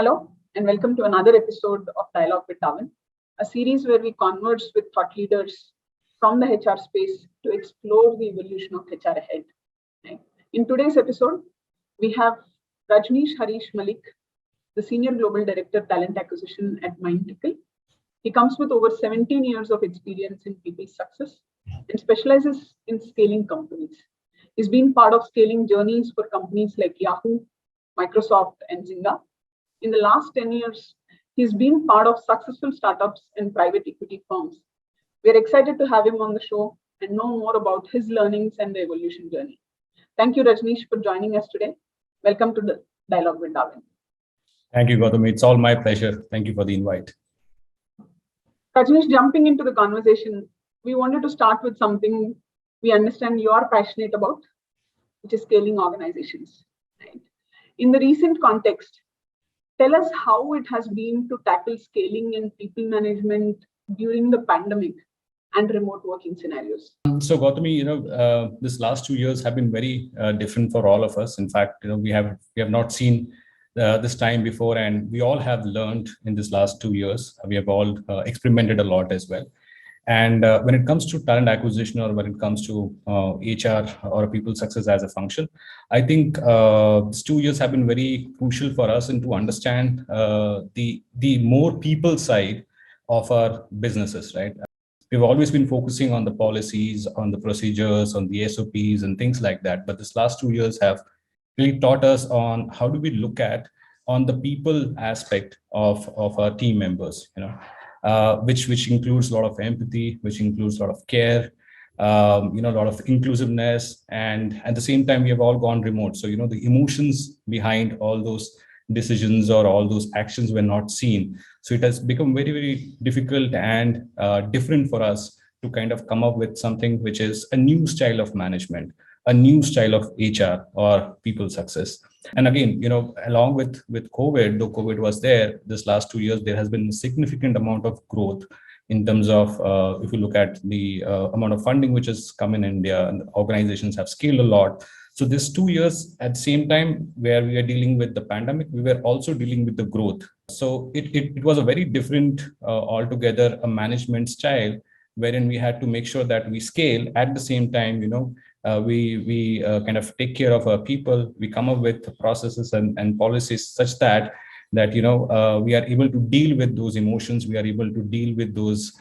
Hello, and welcome to another episode of Dialogue with Darwin, a series where we converse with thought leaders from the HR space to explore the evolution of HR ahead. Right? In today's episode, we have Rajneesh Malik, the Senior Global Director Talent Acquisition at MindTickle. He comes with over 17 years of experience in people success and specializes in scaling companies. He's been part of scaling journeys for companies like Yahoo, Microsoft, and Zynga. In the last 10 years, he's been part of successful startups and private equity firms. We're excited to have him on the show and know more about his learnings and the evolution journey. Thank you, Rajneesh, for joining us today. Welcome to the Dialogue with Darwin. Thank you, Gautami. It's all my pleasure. Thank you for the invite. Rajneesh, jumping into the conversation, we wanted to start with something we understand you're passionate about, which is scaling organizations. Right? In the recent context, tell us how it has been to tackle scaling and people management during the pandemic and remote working scenarios. So, Gautami, this last 2 years have been very different for all of us. In fact, we have not seen this time before, and we all have learned in this last 2 years. We have all experimented a lot as well. And when it comes to talent acquisition, or when it comes to HR or people success as a function, I think these 2 years have been very crucial for us and to understand the more people side of our businesses, right? We've always been focusing on the policies, on the procedures, on the SOPs and things like that. But this last 2 years have really taught us on how do we look at on the people aspect of our team members, which includes a lot of empathy, which includes a lot of care, a lot of inclusiveness, and at the same time, we have all gone remote. So, the emotions behind all those decisions or all those actions were not seen. So it has become very, very difficult and different for us to kind of come up with something which is a new style of management, a new style of HR or people success. And again, along with COVID, though COVID was there, this last 2 years, there has been a significant amount of growth in terms of, if you look at the amount of funding which has come in India, and organizations have scaled a lot. So this 2 years at the same time where we are dealing with the pandemic, we were also dealing with the growth. So it was a very different altogether a management style wherein we had to make sure that we scale at the same time, we kind of take care of our people. We come up with processes and policies such that we are able to deal with those emotions. We are able to deal with those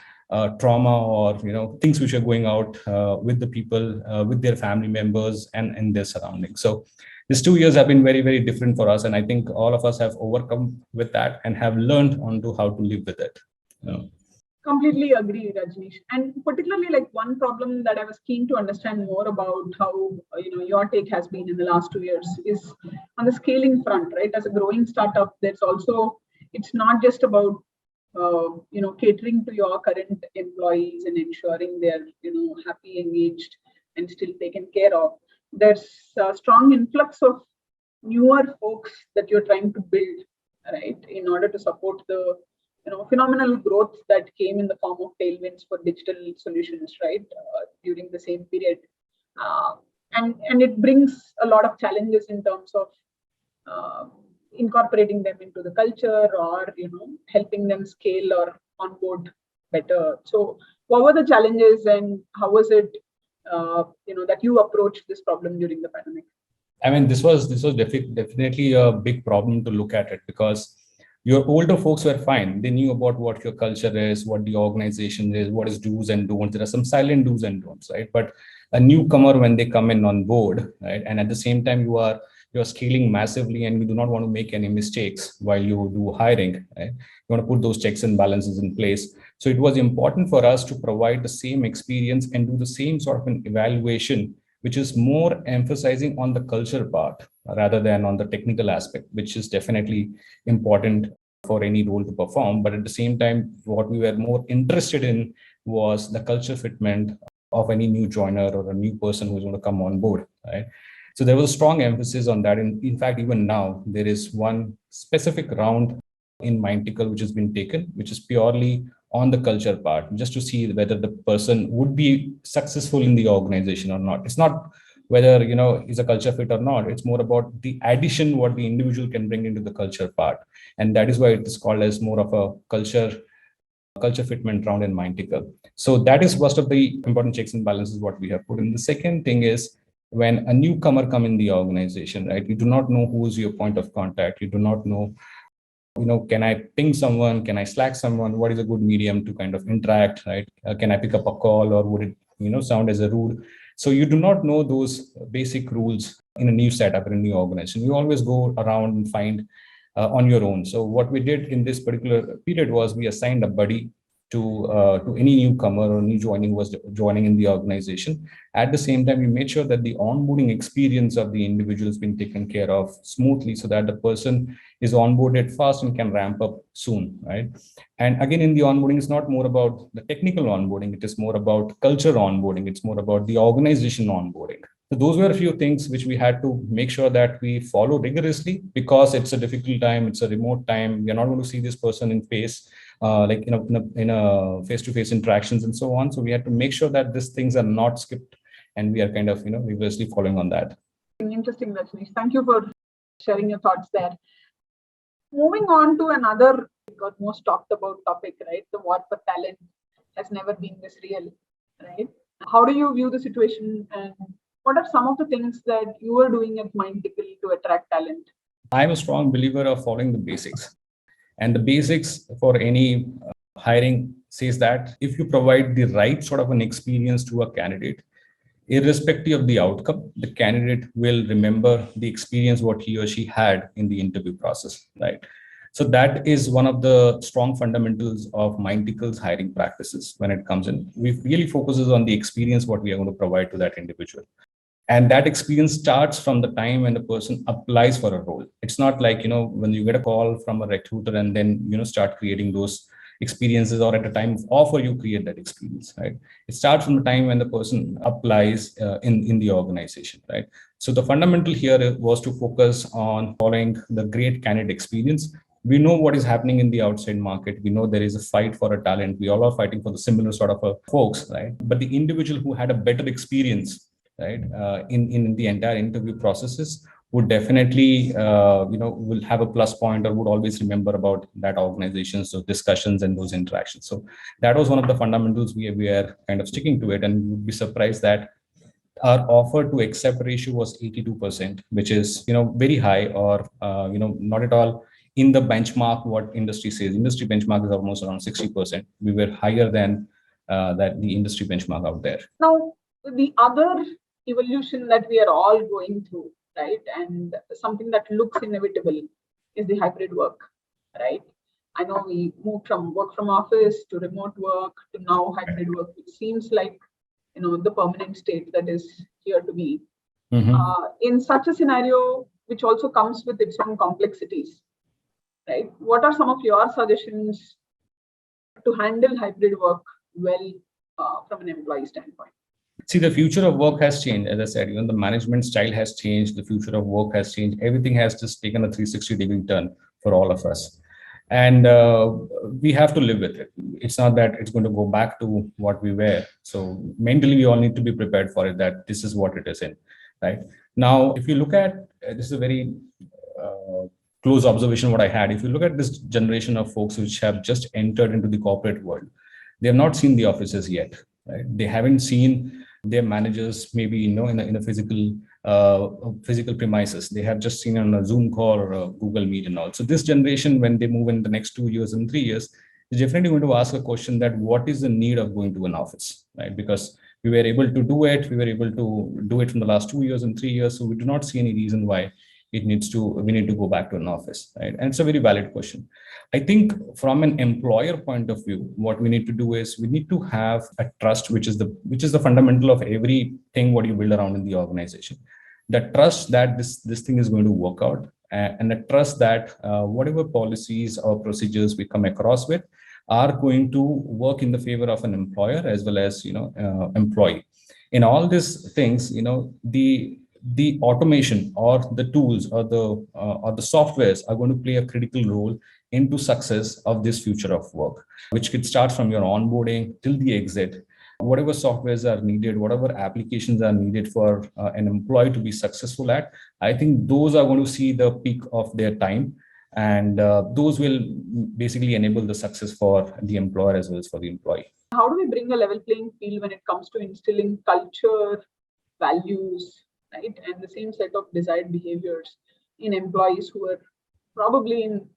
trauma or things which are going out with the people, with their family members and their surroundings. So these 2 years have been very, very different for us, and I think all of us have overcome with that and have learned onto how to live with it. Completely agree, Rajneesh. And particularly one problem that I was keen to understand more about how your take has been in the last 2 years is on the scaling front, right? As a growing startup, there's also, it's not just about catering to your current employees and ensuring they're happy, engaged, and still taken care of. There's a strong influx of newer folks that you're trying to build, right, in order to support the phenomenal growth that came in the form of tailwinds for digital solutions, right, during the same period. And it brings a lot of challenges in terms of incorporating them into the culture or, helping them scale or onboard better. So what were the challenges and how was it, that you approached this problem during the pandemic? I mean, this was definitely a big problem to look at it, because your older folks were fine. They knew about what your culture is, what the organization is, what is do's and don'ts. There are some silent do's and don'ts, right? But a newcomer, when they come in on board, right, and at the same time you're scaling massively and you do not want to make any mistakes while you do hiring, right? You want to put those checks and balances in place. So it was important for us to provide the same experience and do the same sort of an evaluation, which is more emphasizing on the culture part rather than on the technical aspect, which is definitely important for any role to perform. But at the same time, what we were more interested in was the culture fitment of any new joiner or a new person who's going to come on board, right? So there was a strong emphasis on that. In fact, even now, there is one specific round in MindTickle which has been taken, which is purely on the culture part, just to see whether the person would be successful in the organization or not. It's not whether, is a culture fit or not. It's more about the addition, what the individual can bring into the culture part. And that is why it is called as more of a culture fitment round in MindTickle. So that is first of the important checks and balances what we have put in. The second thing is when a newcomer come in the organization, right? You do not know who is your point of contact. You do not know, can I ping someone? Can I Slack someone? What is a good medium to kind of interact, right? Can I pick up a call, or would it, sound as a rude? So you do not know those basic rules in a new setup, in a new organization. You always go around and find on your own. So what we did in this particular period was we assigned a buddy to any newcomer or new joining was joining in the organization. At the same time, we made sure that the onboarding experience of the individual has been taken care of smoothly, so that the person is onboarded fast and can ramp up soon, right? And again, in the onboarding, it's not more about the technical onboarding, it is more about culture onboarding, it's more about the organization onboarding. So those were a few things which we had to make sure that we follow rigorously, because it's a difficult time, it's a remote time. We are not going to see this person in face, like in a face-to-face interactions and so on. So we had to make sure that these things are not skipped, and we are kind of rigorously following on that. Interesting, Rajneesh. Thank you for sharing your thoughts there. Moving on to another most talked about topic, right? The war for talent has never been this real, right? How do you view the situation, and what are some of the things that you are doing at MindTickle to attract talent? I'm a strong believer of following the basics. And the basics for any hiring says that if you provide the right sort of an experience to a candidate, irrespective of the outcome, the candidate will remember the experience what he or she had in the interview process, right? So that is one of the strong fundamentals of MindTickle's hiring practices when it comes in. We really focuses on the experience what we are going to provide to that individual. And that experience starts from the time when the person applies for a role. It's not like, when you get a call from a recruiter and then, start creating those experiences, or at a time of offer, you create that experience, right? It starts from the time when the person applies in the organization, right? So the fundamental here was to focus on following the great candidate experience. We know what is happening in the outside market. We know there is a fight for a talent. We all are fighting for the similar sort of folks, right? But the individual who had a better experience, right, in the entire interview processes would definitely, will have a plus point, or would always remember about that organization's so discussions and those interactions. So that was one of the fundamentals we are kind of sticking to it. And you would be surprised that our offer to accept ratio was 82%, which is, very high, or, not at all in the benchmark what industry says. Industry benchmark is almost around 60%. We were higher than that the industry benchmark out there. Now, the other evolution that we are all going through, right, and something that looks inevitable, is the hybrid work, right? I know we moved from work from office to remote work to now hybrid work. It seems like, the permanent state that is here to be. In such a scenario, which also comes with its own complexities, right? What are some of your suggestions to handle hybrid work well from an employee standpoint? See, the future of work has changed. As I said, the management style has changed. The future of work has changed. Everything has just taken a 360-degree turn for all of us. And we have to live with it. It's not that it's going to go back to what we were. So mentally, we all need to be prepared for it, that this is what it is in, right? Now, if you look at, this is a very close observation what I had. If you look at this generation of folks which have just entered into the corporate world, they have not seen the offices yet, right? They haven't seen their managers maybe in a physical premises. They have just seen on a Zoom call or a Google Meet and all. So this generation, when they move in the next 2 years and 3 years, is definitely going to ask a question that what is the need of going to an office, right? Because we were able to do it. We were able to do it from the last 2 years and 3 years. So we do not see any reason why we need to go back to an office, right? And it's a very valid question. I think from an employer point of view, what we need to do is we need to have a trust, which is the fundamental of everything what you build around in the organization. The trust that this thing is going to work out, and the trust that whatever policies or procedures we come across with are going to work in the favor of an employer as well as employee. In all these things, the automation or the tools or the softwares are going to play a critical role into success of this future of work, which could start from your onboarding till the exit. whatever softwares are needed, whatever applications are needed for an employee to be successful at, I think those are going to see the peak of their time. And those will basically enable the success for the employer as well as for the employee. How do we bring a level playing field when it comes to instilling culture, values, right, and the same set of desired behaviors in employees who are probably in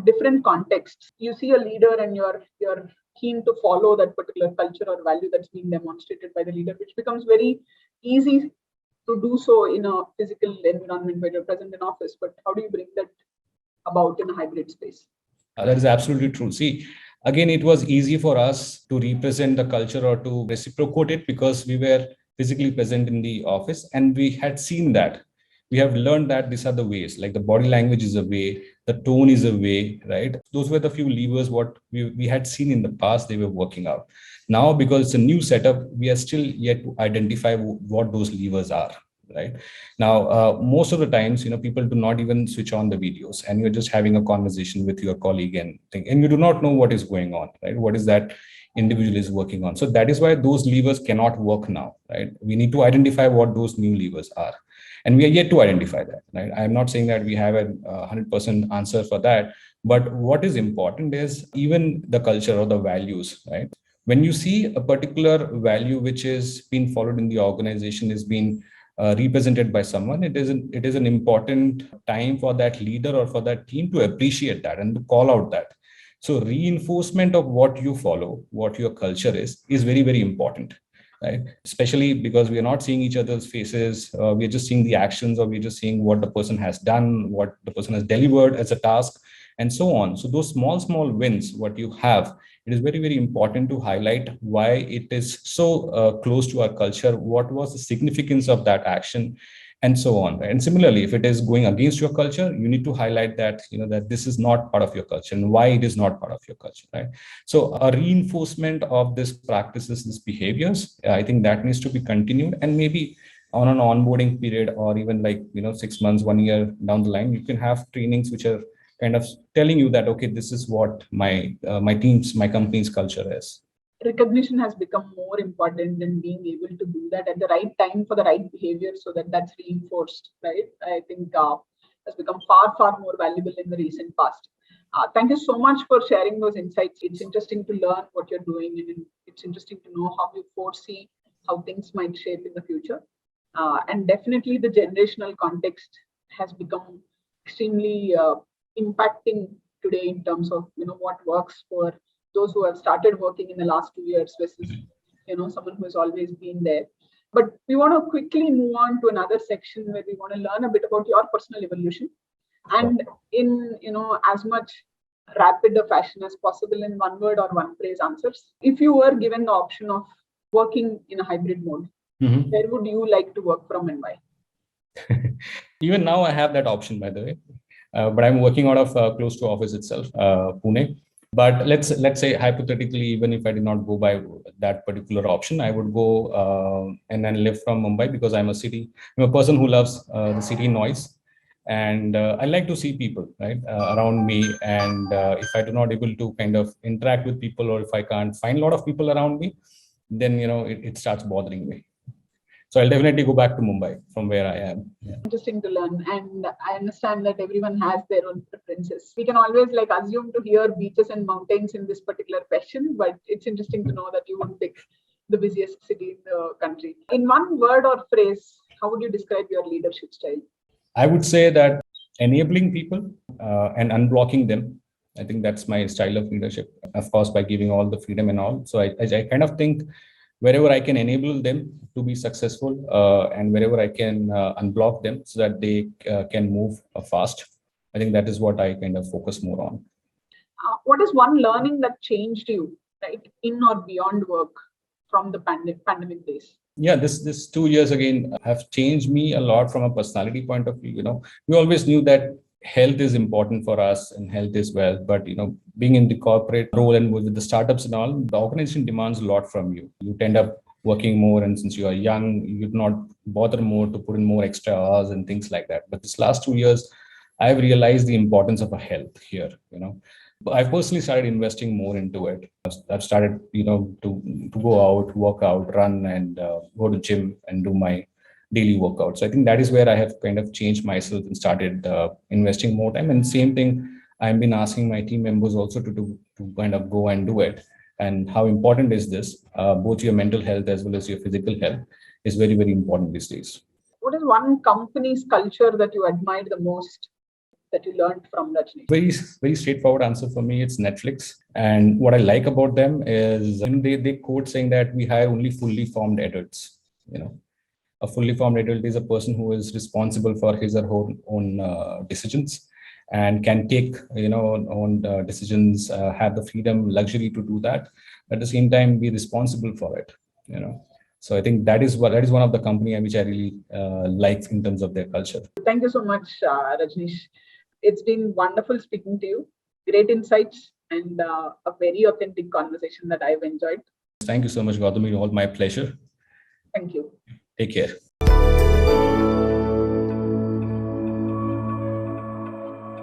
different contexts? You see a leader and you're keen to follow that particular culture or value that's being demonstrated by the leader, which becomes very easy to do so in a physical environment where you're present in office. But how do you bring that about in a hybrid space? That is absolutely true. See, again, it was easy for us to represent the culture or to reciprocate it because we were physically present in the office and we had seen that. We have learned that these are the ways, like the body language is a way, the tone is a way, right? Those were the few levers what we had seen in the past, they were working out. Now, because it's a new setup, we are still yet to identify what those levers are. Right now, most of the times, people do not even switch on the videos, and you're just having a conversation with your colleague and you do not know what is going on, right? What is that individual is working on? So that is why those levers cannot work now, right? We need to identify what those new levers are, and we are yet to identify that, right? I'm not saying that we have a 100% answer for that, but what is important is even the culture or the values, right? When you see a particular value which is being followed in the organization is being represented by someone, it is an important time for that leader or for that team to appreciate that and to call out that. So reinforcement of what you follow, what your culture is very, very important, right? Especially because we are not seeing each other's faces, we're just seeing the actions, or we're just seeing what the person has done, what the person has delivered as a task, and so on. So those small wins, what you have, it is very, very important to highlight why it is so close to our culture, what was the significance of that action, and so on. And similarly, if it is going against your culture, you need to highlight that, that this is not part of your culture and why it is not part of your culture, right? So a reinforcement of these practices, these behaviors, I think that needs to be continued, and maybe on an onboarding period, or even 6 months, 1 year down the line, you can have trainings which are kind of telling you that, okay, this is what my company's culture is. Recognition has become more important than being able to do that at the right time for the right behavior, so that that's reinforced, right? I think has become far more valuable in the recent past. Thank you so much for sharing those insights. It's interesting to learn what you're doing, and it's interesting to know how you foresee how things might shape in the future. And definitely the generational context has become extremely impacting today in terms of what works for those who have started working in the last 2 years versus someone who has always been there. But we want to quickly move on to another section where we want to learn a bit about your personal evolution, and in as much rapid a fashion as possible, in one word or one phrase answers. If you were given the option of working in a hybrid mode, where would you like to work from and why? Even now I have that option, by the way. But I'm working out of close to office itself, Pune. But let's say hypothetically, even if I did not go by that particular option, I would go and then live from Mumbai, because I'm a person who loves the city noise, and I like to see people right around me. And if I do not able to kind of interact with people, or if I can't find a lot of people around me, then it starts bothering me. So I'll definitely go back to Mumbai from where I am. Yeah. Interesting to learn. And I understand that everyone has their own preferences. We can always assume to hear beaches and mountains in this particular question, but it's interesting to know that you would pick the busiest city in the country. In one word or phrase, how would you describe your leadership style? I would say that enabling people and unblocking them. I think that's my style of leadership, of course, by giving all the freedom and all. So I kind of think wherever I can enable them to be successful, and wherever I can unblock them so that they can move fast, I think that is what I kind of focus more on. What is one learning that changed you, right, in or beyond work from the pandemic days? Yeah, this 2 years again have changed me a lot from a personality point of view. We always knew that health is important for us and health is wealth, but being in the corporate role and with the startups and all, the organization demands a lot from you. You tend up working more, and since you are young, you do not bother more to put in more extra hours and things like that. But this last 2 years, I've realized the importance of a health here. I've personally started investing more into it. I've started, to go out, work out, run, and go to gym and do my daily workouts. So I think that is where I have kind of changed myself and started investing more time. And same thing, I've been asking my team members also to do to kind of go and do it. And how important is this? Both your mental health as well as your physical health is very, very important these days. What is one company's culture that you admired the most, that you learned from, Rajneesh? Very, very straightforward answer for me. It's Netflix. And what I like about them is they quote saying that we hire only fully formed adults. A fully formed adult is a person who is responsible for his or her own decisions and can take own decisions, have the freedom, luxury to do that. At the same time, be responsible for it. So I think that is one of the company which I really like in terms of their culture. Thank you so much, Rajneesh. It's been wonderful speaking to you. Great insights and a very authentic conversation that I've enjoyed. Thank you so much, Gautam. All my pleasure. Thank you. Take care.